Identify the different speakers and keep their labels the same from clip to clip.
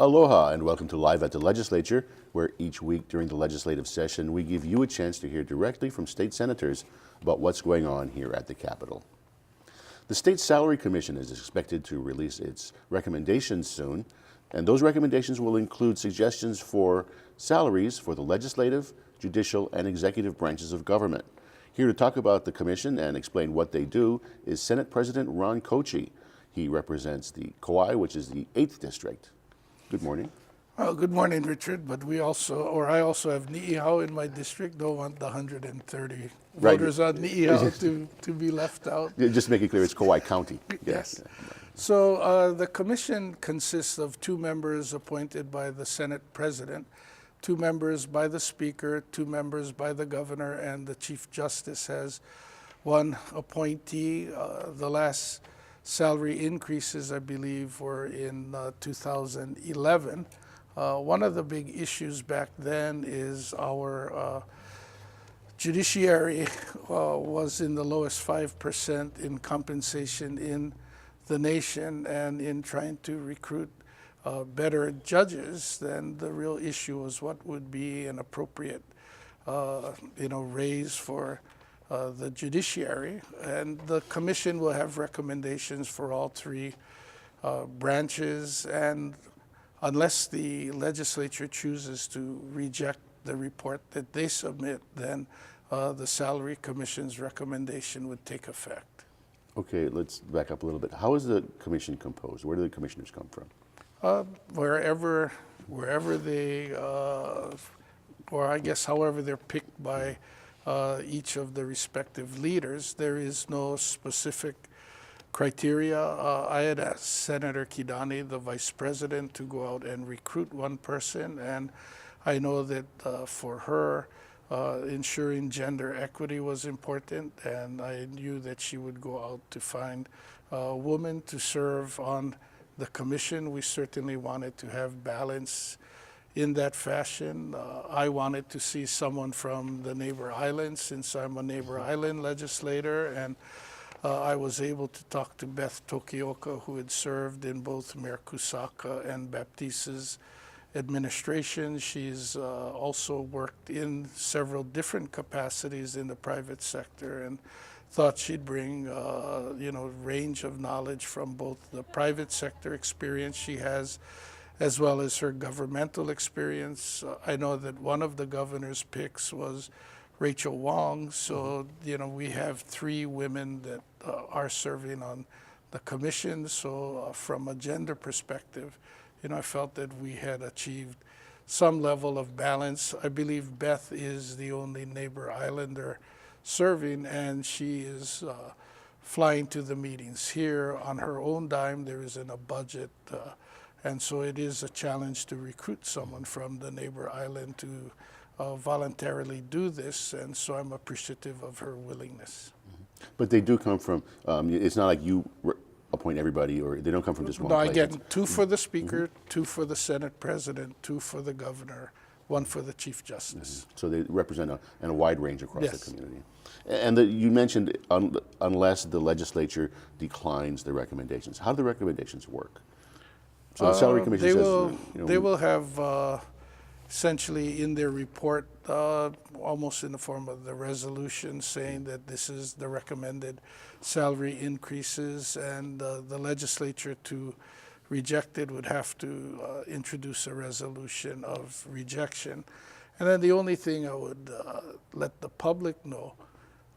Speaker 1: Aloha and welcome to Live at the Legislature, where each week during the legislative session we give you a chance to hear directly from state senators about what's going on here at the Capitol. The State Salary Commission is expected to release its recommendations soon, and those recommendations will include suggestions for salaries for the legislative, judicial, and executive branches of government. Here to talk about the commission and explain what they do is Senate President Ron Kochi. He represents the Kauai, which is the 8th District. Good morning.
Speaker 2: Well, good morning, Richard. But I also have Ni'ihau in my district. Don't want the 130 voters on Ni'ihau to be left out.
Speaker 1: Just to make it clear, it's Kauai County.
Speaker 2: Yes. So the commission consists of 2 members appointed by the Senate President, 2 members by the Speaker, 2 members by the Governor, and the Chief Justice has 1 appointee. The last salary increases, I believe, were in 2011. One of the big issues back then is our judiciary was in the lowest 5% in compensation in the nation, and in trying to recruit better judges, then the real issue was what would be an appropriate raise for the judiciary. And the commission will have recommendations for all 3 branches, and unless the legislature chooses to reject the report that they submit, then the Salary Commission's recommendation would take effect.
Speaker 1: Okay, let's back up a little bit. How is the commission composed? Where do the commissioners come from?
Speaker 2: Wherever they, or I guess however they're picked by each of the respective leaders. There is no specific criteria. I had asked Senator Kidani, the Vice President, to go out and recruit 1 person, and I know that for her, ensuring gender equity was important, and I knew that she would go out to find a woman to serve on the commission. We certainly wanted to have balance in that fashion. I wanted to see someone from the neighbor islands, since I'm a neighbor island legislator, and I was able to talk to Beth Tokioka, who had served in both Mayor Kusaka and Baptiste's administration. She's also worked in several different capacities in the private sector, and thought she'd bring range of knowledge from both the private sector experience she has as well as her governmental experience. I know that one of the governor's picks was Rachel Wong, so we have 3 women that are serving on the commission. So from a gender perspective, I felt that we had achieved some level of balance. I believe Beth is the only neighbor islander serving, and she is flying to the meetings here on her own dime. There isn't a budget, and so it is a challenge to recruit someone from the neighbor island to voluntarily do this, and so I'm appreciative of her willingness.
Speaker 1: But they do come from, it's not like you appoint everybody, or they don't come from just one place.
Speaker 2: No, again, 2 for the Speaker, 2 for the Senate President, 2 for the Governor, 1 for the Chief Justice.
Speaker 1: So they represent a wide range across
Speaker 2: Yes.
Speaker 1: the community. And you mentioned unless the legislature declines the recommendations. How do the recommendations work? So the Salary Commission says...
Speaker 2: They will have essentially in their report, almost in the form of the resolution, saying that this is the recommended salary increases, and the legislature, to reject it, would have to introduce a resolution of rejection. And then the only thing I would let the public know,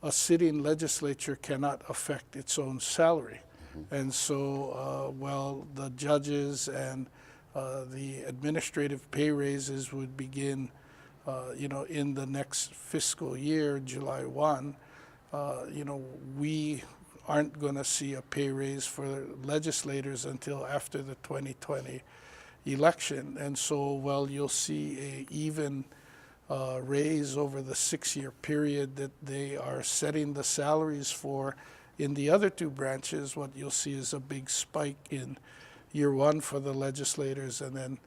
Speaker 2: a sitting legislature cannot affect its own salary. And so while the judges and the administrative pay raises would begin in the next fiscal year, July 1, we aren't going to see a pay raise for legislators until after the 2020 election. And so while you'll see a even raise over the 6-year period that they are setting the salaries for in the other 2 branches, what you'll see is a big spike in year 1 for the legislators, and then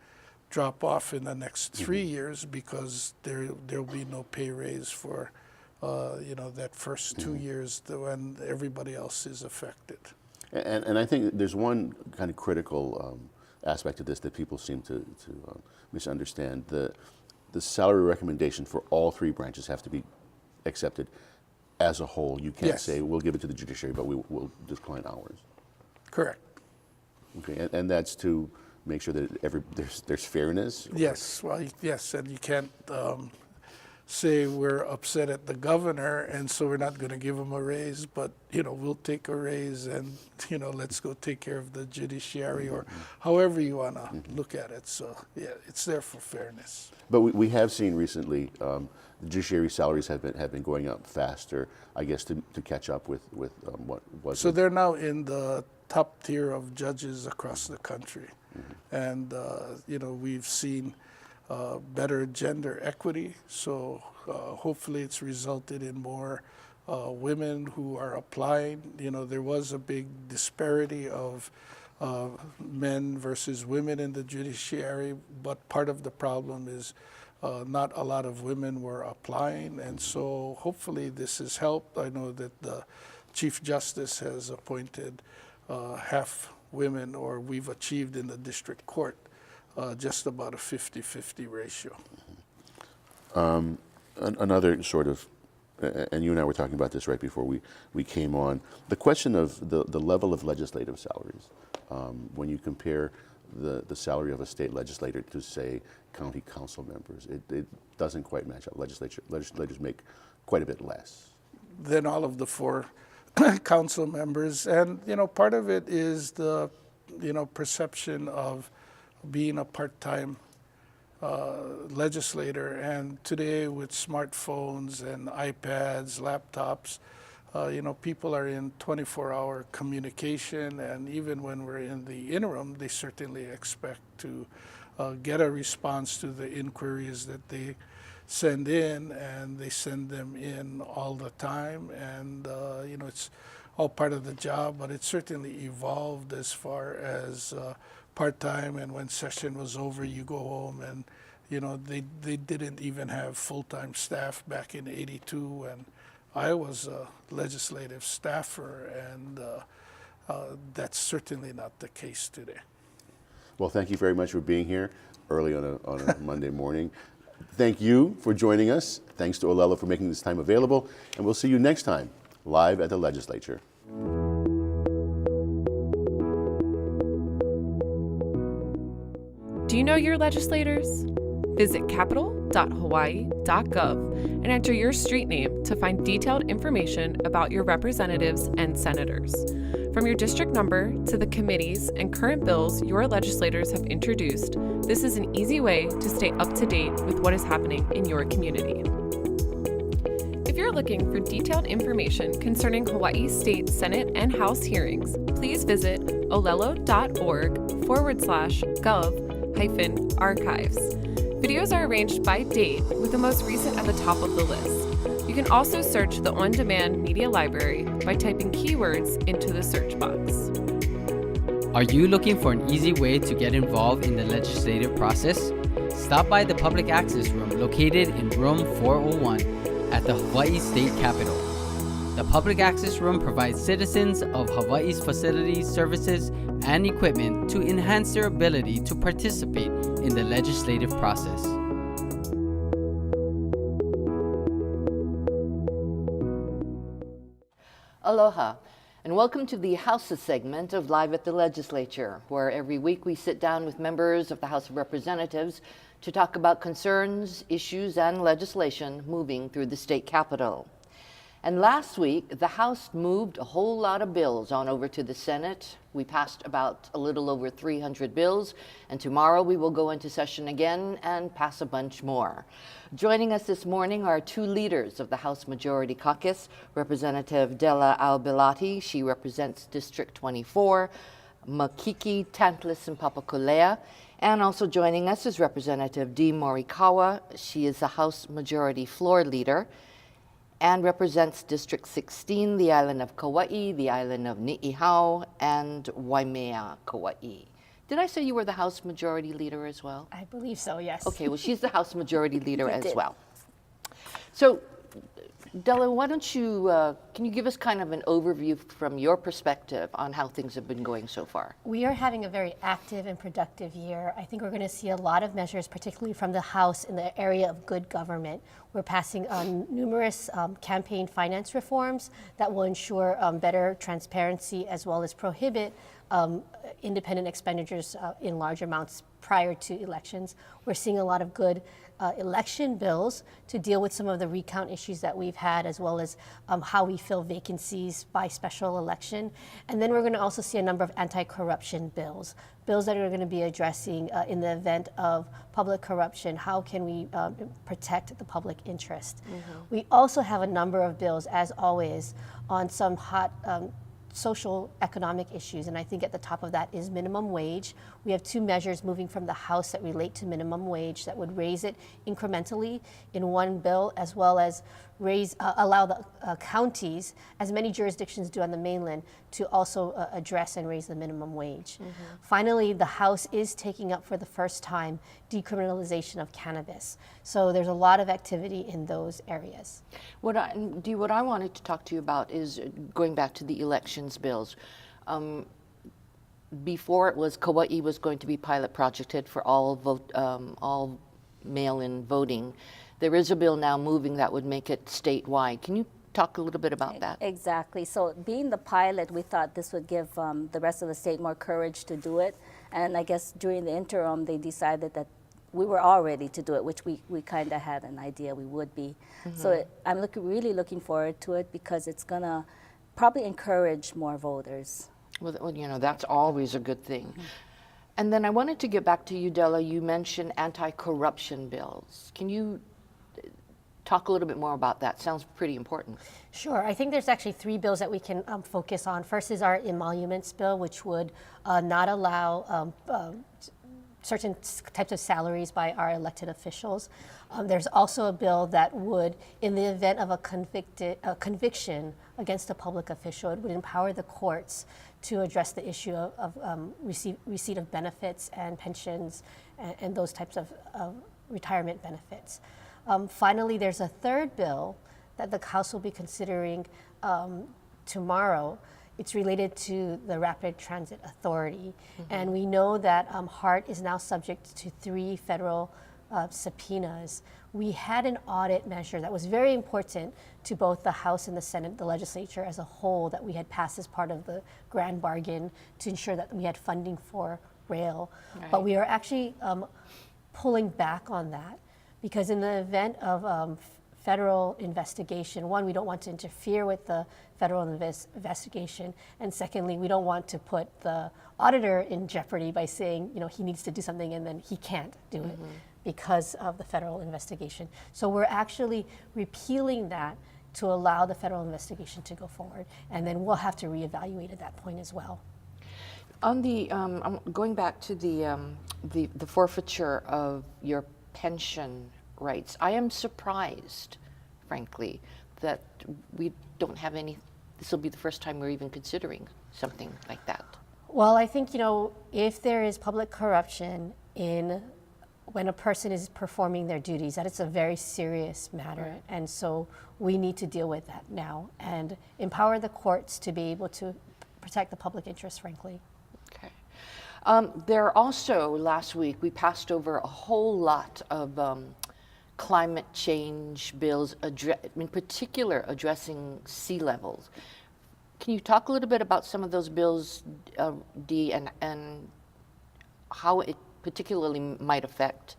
Speaker 2: drop off in the next 3 years, because there'll be no pay raise for that first 2 years when everybody else is affected.
Speaker 1: And I think there's one kind of critical aspect of this that people seem to misunderstand. The salary recommendation for all three branches have to be accepted as a whole. You can't
Speaker 2: Yes.
Speaker 1: say, we'll give it to the judiciary, but we'll decline ours.
Speaker 2: Correct.
Speaker 1: Okay, and that's to make sure that there's fairness?
Speaker 2: Yes, well, yes, and you can't say we're upset at the governor and so we're not going to give him a raise, but, we'll take a raise and, let's go take care of the judiciary or however you want to look at it. So, yeah, it's there for fairness.
Speaker 1: But we have seen recently the judiciary salaries have been going up faster, I guess, to catch up with what was.
Speaker 2: So they're now in the top tier of judges across the country. And, we've seen better gender equity. So hopefully it's resulted in more women who are applying. There was a big disparity of men versus women in the judiciary, but part of the problem is not a lot of women were applying. And so hopefully this has helped. I know that the Chief Justice has appointed half women, or we've achieved in the district court just about a 50-50 ratio.
Speaker 1: Another sort of, and you and I were talking about this right before we came on, the question of the level of legislative salaries. When you compare the salary of a state legislator to, say, county council members, it doesn't quite match up. Legislators make quite a bit less
Speaker 2: Than all of the four council members. And, part of it is the, perception of being a part-time legislator. And today with smartphones and iPads, laptops, people are in 24-hour communication. And even when we're in the interim, they certainly expect to get a response to the inquiries that they send in, and they send them in all the time. And, it's all part of the job, but it certainly evolved as far as part-time, and when session was over, you go home, and, they didn't even have full-time staff back in '82 when I was a legislative staffer, and that's certainly not the case today.
Speaker 1: Well, thank you very much for being here early on a Monday morning. Thank you for joining us. Thanks to Olelo for making this time available. And we'll see you next time, live at the legislature.
Speaker 3: Do you know your legislators? Visit capital.hawaii.gov and enter your street name to find detailed information about your representatives and senators. From your district number to the committees and current bills your legislators have introduced, this is an easy way to stay up to date with what is happening in your community. If you're looking for detailed information concerning Hawaii State Senate and House hearings, please visit olelo.org/gov-archives. Videos are arranged by date, with the most recent at the top of the list. You can also search the on-demand media library by typing keywords into the search box.
Speaker 4: Are you looking for an easy way to get involved in the legislative process? Stop by the Public Access Room located in room 401 at the Hawaii State Capitol. The Public Access Room provides citizens of Hawaii's facilities, services, and equipment to enhance their ability to participate in the legislative process.
Speaker 5: Aloha, and welcome to the House's segment of Live at the Legislature, where every week we sit down with members of the House of Representatives to talk about concerns, issues, and legislation moving through the state capitol. And last week, the House moved a whole lot of bills on over to the Senate. We passed about a little over 300 bills, and tomorrow we will go into session again and pass a bunch more. Joining us this morning are two leaders of the House Majority Caucus, Representative Della Albelati. She represents District 24, Makiki, Tantalus, and Papakolea. And also joining us is Representative Dee Morikawa. She is the House Majority Floor Leader and represents District 16, the island of Kauai, the island of Ni'ihau, and Waimea, Kauai. Did I say you were the House Majority Leader as well?
Speaker 6: I believe so, yes.
Speaker 5: Okay, well, she's the House Majority Leader as
Speaker 6: did.
Speaker 5: well. So Della, why don't you, can you give us kind of an overview from your perspective on how things have been going so far?
Speaker 6: We are having a very active and productive year. I think we're going to see a lot of measures, particularly from the House in the area of good government. We're passing on numerous campaign finance reforms that will ensure better transparency as well as prohibit independent expenditures in large amounts prior to elections. We're seeing a lot of good election bills to deal with some of the recount issues that we've had, as well as how we fill vacancies by special election. And then we're going to also see a number of anti-corruption bills that are going to be addressing in the event of public corruption, how can we protect the public interest. We also have a number of bills, as always, on some hot social economic issues, and I think at the top of that is minimum wage. We have two measures moving from the House that relate to minimum wage that would raise it incrementally in one bill, as well as allow the counties, as many jurisdictions do on the mainland, to also address and raise the minimum wage. Finally, the House is taking up for the first time decriminalization of cannabis. So there's a lot of activity in those areas.
Speaker 5: What I wanted to talk to you about is going back to the elections bills. Before it was Kauai was going to be pilot projected for all mail-in voting. There is a bill now moving that would make it statewide. Can you talk a little bit about that?
Speaker 7: Exactly. So being the pilot, we thought this would give the rest of the state more courage to do it. And I guess during the interim, they decided that we were all ready to do it, which we kind of had an idea we would be. So I'm really looking forward to it because it's going to probably encourage more voters.
Speaker 5: Well, you know, that's always a good thing. And then I wanted to get back to you, Della. You mentioned anti-corruption bills. Can you talk a little bit more about that? Sounds pretty important.
Speaker 6: Sure. I think there's actually three bills that we can focus on. First is our emoluments bill, which would not allow certain types of salaries by our elected officials. There's also a bill that would, in the event of a conviction against a public official, it would empower the courts to address the issue of receipt of benefits and pensions and those types of retirement benefits. Finally, there's a third bill that the House will be considering tomorrow. It's related to the Rapid Transit Authority. And we know that HART is now subject to 3 federal subpoenas. We had an audit measure that was very important to both the House and the Senate, the legislature as a whole, that we had passed as part of the grand bargain to ensure that we had funding for rail. Right. But we are actually pulling back on that because in the event of federal investigation, one, we don't want to interfere with the federal investigation, and secondly, we don't want to put the auditor in jeopardy by saying, you know, he needs to do something and then he can't do it because of the federal investigation. So we're actually repealing that to allow the federal investigation to go forward, and then we'll have to reevaluate at that point as well.
Speaker 5: On the going back to the forfeiture of your pension rights, I am surprised, frankly, that we don't have any. This will be the first time we're even considering something like that.
Speaker 6: Well, I think, you know, if there is public corruption when a person is performing their duties, that it's a very serious matter. Right. And so we need to deal with that now and empower the courts to be able to protect the public interest, frankly.
Speaker 5: Okay. There also, last week, we passed over a whole lot of climate change bills, in particular addressing sea levels. Can you talk a little bit about some of those bills, Dee, and how it particularly might affect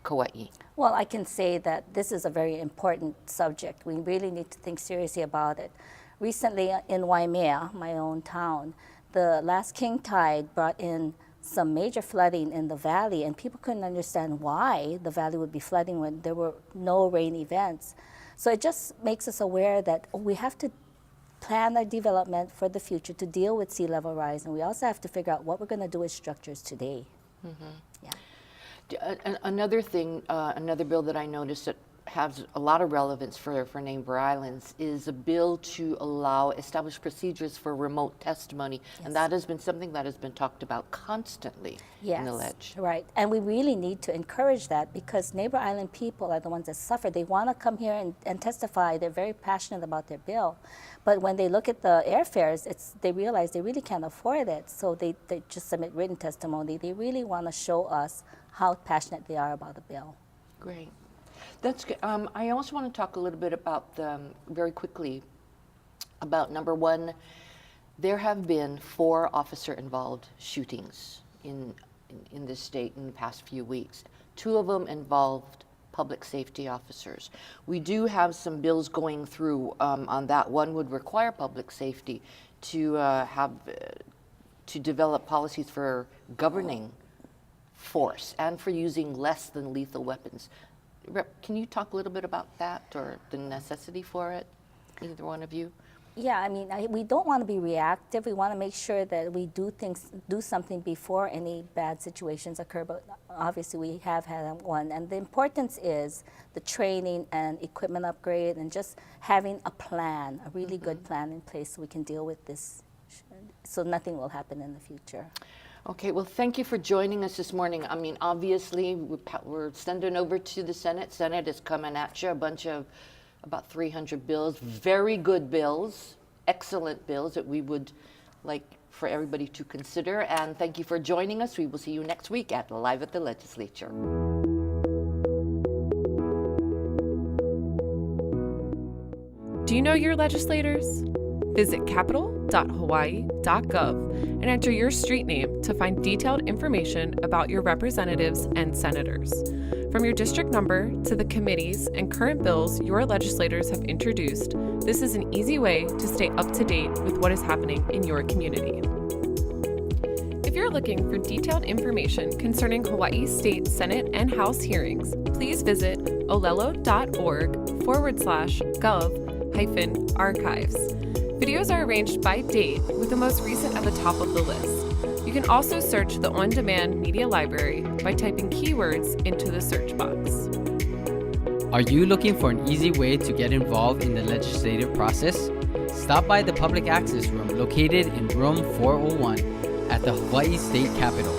Speaker 5: Kauai?
Speaker 7: Well, I can say that this is a very important subject. We really need to think seriously about it. Recently in Waimea, my own town, the last king tide brought in some major flooding in the valley, and people couldn't understand why the valley would be flooding when there were no rain events. So it just makes us aware that we have to plan our development for the future to deal with sea level rise, and we also have to figure out what we're going to do with structures today. Yeah.
Speaker 5: Another thing, another bill that I noticed that has a lot of relevance for neighbor islands is a bill to establish procedures for remote testimony. And that has been something that has been talked about constantly in the ledge.
Speaker 7: Right. And we really need to encourage that because neighbor island people are the ones that suffer. They want to come here and testify. They're very passionate about their bill. But when they look at the airfares, they realize they really can't afford it. So they just submit written testimony. They really want to show us how passionate they are about the bill.
Speaker 5: Great. That's good. I also want to talk a little bit about, very quickly, about number one, there have been 4 officer-involved shootings in this state in the past few weeks. 2 of them involved public safety officers. We do have some bills going through on that. One would require public safety to develop policies for governing force and for using less than lethal weapons. Rep, can you talk a little bit about that or the necessity for it, either one of you?
Speaker 7: Yeah, I mean, we don't want to be reactive. We want to make sure that we do something before any bad situations occur, but obviously we have had one. And the importance is the training and equipment upgrade and just having a plan, a really good plan in place so we can deal with this, so nothing will happen in the future.
Speaker 5: Okay, well, thank you for joining us this morning. I mean, obviously, we're sending over to the Senate. Senate is coming at you, about 300 bills, very good bills, excellent bills that we would like for everybody to consider. And thank you for joining us. We will see you next week at Live at the Legislature.
Speaker 3: Do you know your legislators? Visit capital.hawaii.gov and enter your street name to find detailed information about your representatives and senators. From your district number to the committees and current bills your legislators have introduced, this is an easy way to stay up to date with what is happening in your community. If you're looking for detailed information concerning Hawaii State Senate and House hearings, please visit olelo.org/gov-archives. Videos are arranged by date, with the most recent at the top of the list. You can also search the on-demand media library by typing keywords into the search box.
Speaker 4: Are you looking for an easy way to get involved in the legislative process? Stop by the public access room located in room 401 at the Hawaii State Capitol.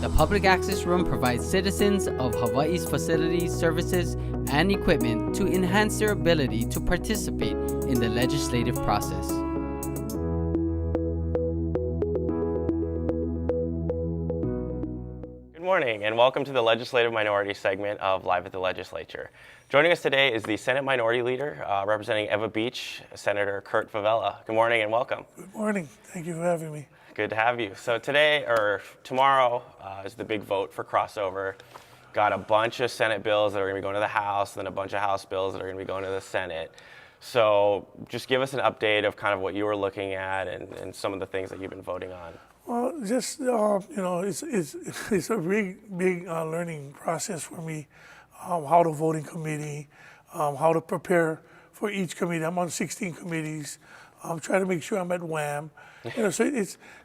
Speaker 4: The public access room provides citizens of Hawaii's facilities, services, and equipment to enhance their ability to participate in the legislative process.
Speaker 8: Good morning and welcome to the Legislative Minority segment of Live at the Legislature. Joining us today is the Senate Minority Leader representing Ewa Beach, Senator Kurt Favela. Good morning and welcome.
Speaker 2: Good morning. Thank you for having me.
Speaker 8: Good to have you. So today, or tomorrow, is the big vote for crossover. Got a bunch of Senate bills that are going to be going to the House, and then a bunch of House bills that are going to be going to the Senate. So just give us an update of kind of what you were looking at and some of the things that you've been voting on.
Speaker 2: Well, just it's a big learning process for me. How to vote in committee, how to prepare for each committee. I'm on 16 committees. I'm trying to make sure I'm at WHAM. So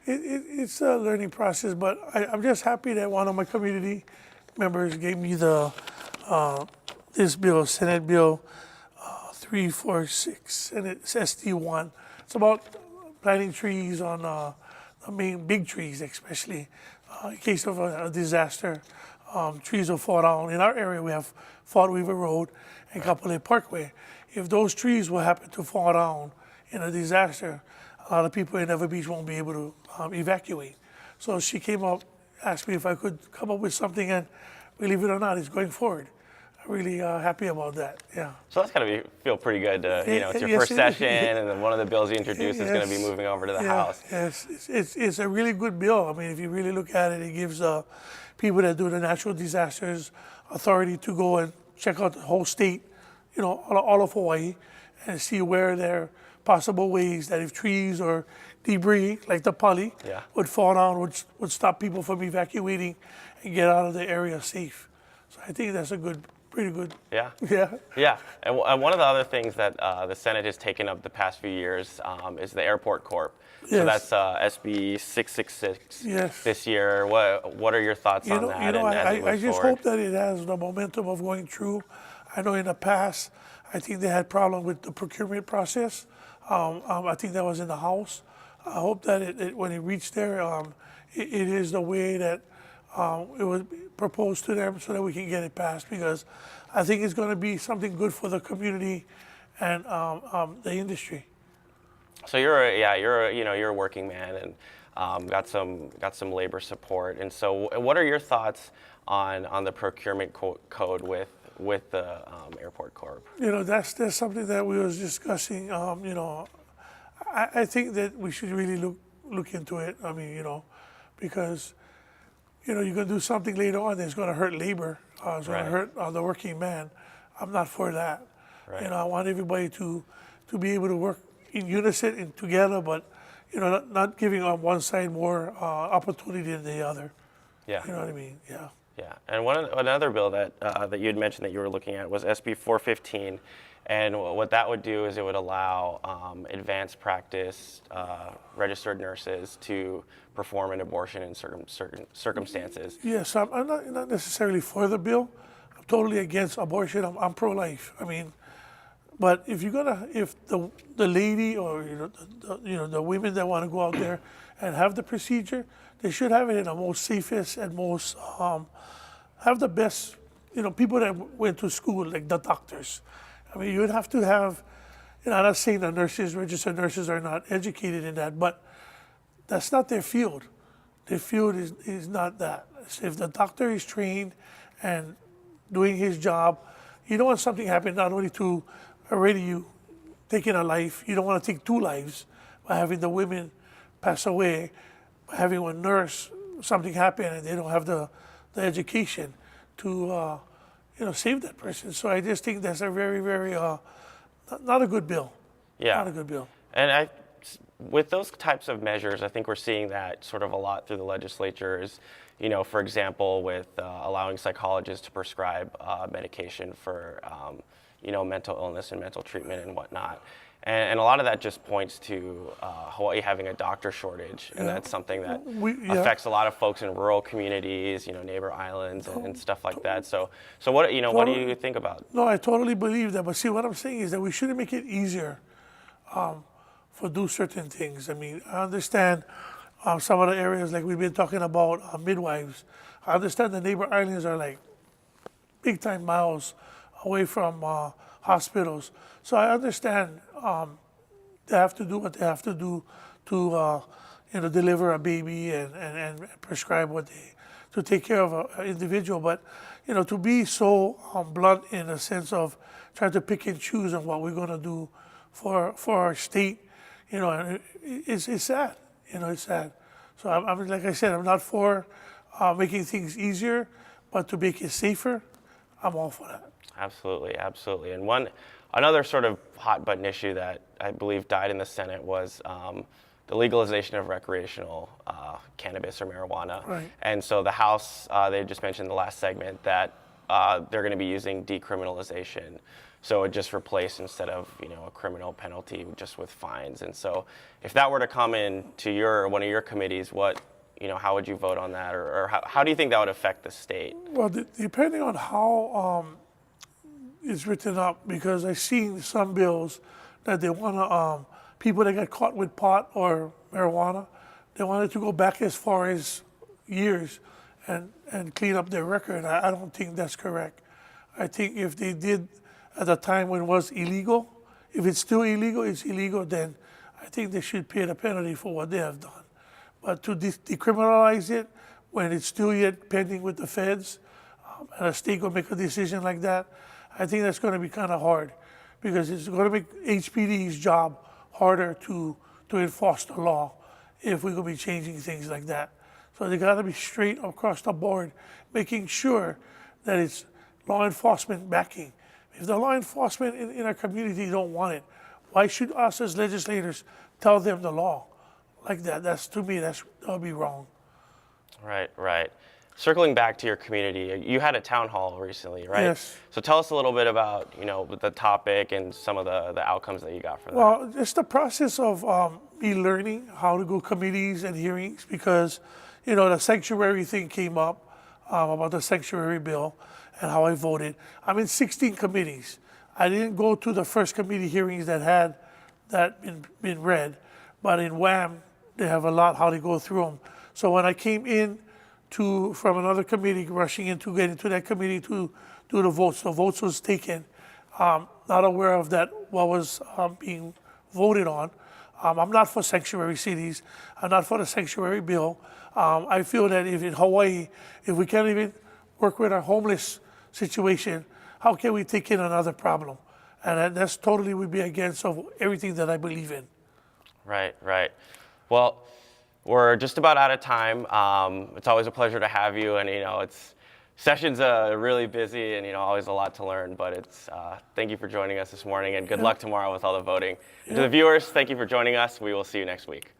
Speaker 2: it's a learning process. But I'm just happy that one of my community members gave me this bill, Senate Bill 346, and it's SD1. It's about planting trees on the main big trees, especially in case of a disaster. Trees will fall down. In our area, we have Fort Weaver Road and Kapolei Parkway. If those trees will happen to fall down in a disaster, a lot of people in Ewa Beach won't be able to evacuate. So she came up, asked me if I could come up with something, and believe it or not, it's going forward. I'm really happy about that. Yeah.
Speaker 8: So that's got to feel pretty good. It's your first session, and then one of the bills you introduced is going to be moving over to the House.
Speaker 2: Yes, it's a really good bill. I mean, if you really look at it, it gives people that do the natural disasters authority to go and check out the whole state, all of Hawaii, and see where there are possible ways that if trees or debris, like the pali, would fall down, would stop people from evacuating and get out of the area safe. So I think that's pretty good.
Speaker 8: Yeah.
Speaker 2: Yeah.
Speaker 8: Yeah. And one of the other things that the Senate has taken up the past few years is the Airport Corp. So that's SB 666 this year. What are your thoughts on that?
Speaker 2: I just hope that it has the momentum of going through. I know in the past, I think they had problem with the procurement process. I think that was in the House. I hope that when it reached there, it is the way that it was proposed to them so that we can get it passed, because I think it's going to be something good for the community and the industry.
Speaker 8: So you're a working man and got some labor support. And so what are your thoughts on the procurement code with the Airport Corp?
Speaker 2: That's something that we was discussing. I think that we should really look into it. I mean, because you're going to do something later on that's going to hurt labor. It's going to hurt the working man. I'm not for that.
Speaker 8: Right.
Speaker 2: I want everybody to be able to work in unison and together, but not giving on one side more opportunity than the other.
Speaker 8: Yeah.
Speaker 2: You know what I mean? Yeah.
Speaker 8: Yeah. And another bill that you had mentioned that you were looking at was SB 415. And what that would do is it would allow advanced practice registered nurses to perform an abortion in certain circumstances.
Speaker 2: Yes, I'm not necessarily for the bill. I'm totally against abortion. I'm pro-life. I mean, but if the lady or the women that want to go out there and have the procedure, they should have it in the most safest and most have the best people that went to school, like the doctors. I mean, you would have to have, I'm not saying that registered nurses are not educated in that, but that's not their field. Their field is not that. If the doctor is trained and doing his job, you don't want something happen not only to already you taking a life, you don't want to take two lives by having the women pass away, by having one nurse, something happen and they don't have the education to save that person. So I just think that's a very, very, not a good bill.
Speaker 8: Yeah.
Speaker 2: Not a good bill.
Speaker 8: And with those types of measures, I think we're seeing that sort of a lot through the legislature is, for example, with allowing psychologists to prescribe medication for, mental illness and mental treatment and whatnot. And a lot of that just points to Hawaii having a doctor shortage, and that's something that affects a lot of folks in rural communities, neighbor islands and stuff like that. So what what do you think about?
Speaker 2: No, I totally believe that. But see, what I'm saying is that we shouldn't make it easier for do certain things. I mean, I understand some of the areas like we've been talking about midwives. I understand the neighbor islands are like big time miles away from hospitals. So I understand they have to do what they have to do to deliver a baby and prescribe to take care of an individual. But to be so blunt in the sense of trying to pick and choose on what we're going to do for our state, it's sad. It's sad. So I'm like I said, I'm not for making things easier, but to make it safer, I'm all for that.
Speaker 8: Absolutely, absolutely. And another sort of hot button issue that I believe died in the Senate was the legalization of recreational cannabis or marijuana.
Speaker 2: Right.
Speaker 8: And so the House, they just mentioned in the last segment that they're going to be using decriminalization. So it just replaced, instead of a criminal penalty, just with fines. And so if that were to come into one of your committees, how would you vote on that, or how do you think that would affect the state?
Speaker 2: Well, depending on how it's written up, because I've seen some bills that they want to, people that got caught with pot or marijuana, they wanted to go back as far as years and clean up their record. I don't think that's correct. I think if they did at the time when it was illegal, if it's still illegal, it's illegal, then I think they should pay the penalty for what they have done. But to decriminalize it when it's still yet pending with the feds, and a state will make a decision like that, I think that's going to be kind of hard, because it's going to make HPD's job harder to enforce the law if we're going to be changing things like that. So they got to be straight across the board, making sure that it's law enforcement backing. If the law enforcement in our community don't want it, why should us as legislators tell them the law like that? To me, that would be wrong.
Speaker 8: Right. Circling back to your community, you had a town hall recently, right?
Speaker 2: Yes.
Speaker 8: So tell us a little bit about, the topic and some of the outcomes that you got from that.
Speaker 2: Well, it's the process of me learning how to go committees and hearings, because, the sanctuary thing came up. about the sanctuary bill and how I voted. I'm in 16 committees. I didn't go to the first committee hearings that had that been read, but in WHAM, they have a lot how they go through them. So when I came in from another committee, rushing in to get into that committee to do the votes was taken. Not aware of that, what was being voted on. I'm not for sanctuary cities. I'm not for the sanctuary bill. I feel that if in Hawaii, if we can't even work with our homeless situation, how can we take in another problem? And that's totally would be against of everything that I believe in.
Speaker 8: Right, right. Well, we're just about out of time. It's always a pleasure to have you, and sessions are really busy, and always a lot to learn. But it's thank you for joining us this morning, and good luck tomorrow with all the voting. And to the viewers, thank you for joining us. We will see you next week.